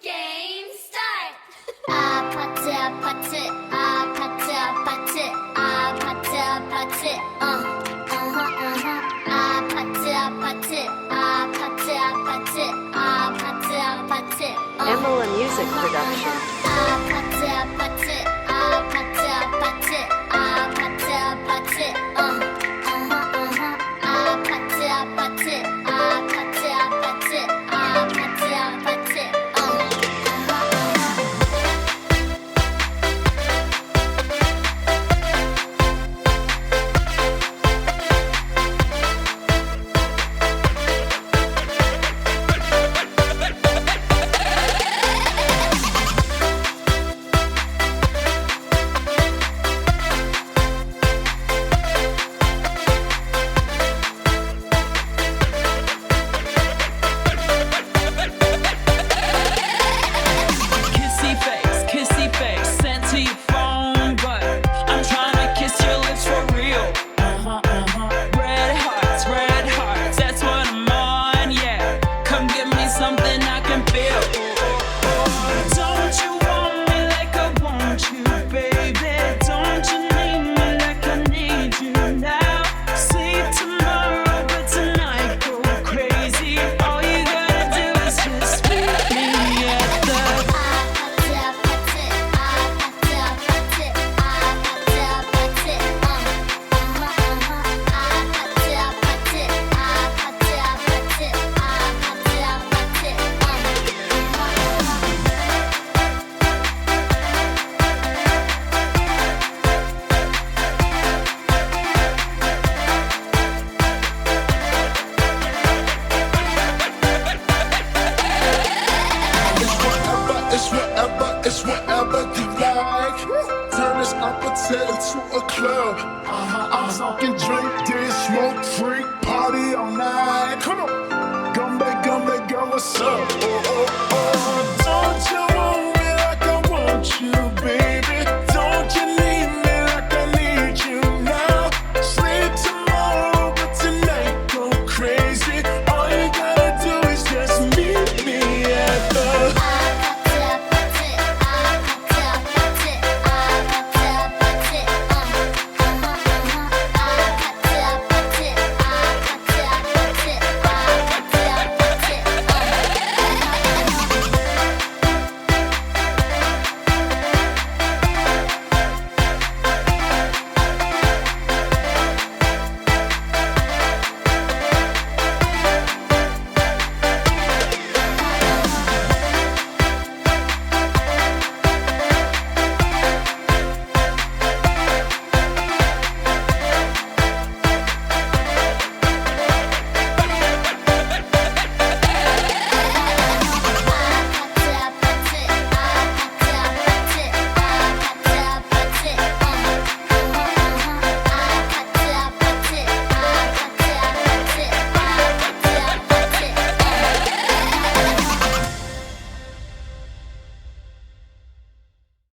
Game start. 아파트 아파트 아파트 아파트 아파트 아파트 아파트 아파트 아파트 아파트 아파트 아파트 EMOLA Music Production. 아파트 아파트 아파트 아파트 아파트 아파트 아파트 아파트 아파트 아파트 아파트 Kissy face, sent to your phone, but I'm trying to kiss your lips for real. Red hearts, that's what I'm on, yeah. Come give me something I can feel. Don't you want me like I want you, baby? Don't you need me like I need you now? Sleep tomorrow, but tonight go crazy. All you gotta do is just meet me at the It's whatever you like. Turn this appetite into a club. I'm talking drink, dance, smoke, freak, party all night. Come on, come back, girl, what's up? Oh, oh, oh. Don't you want me like I want you?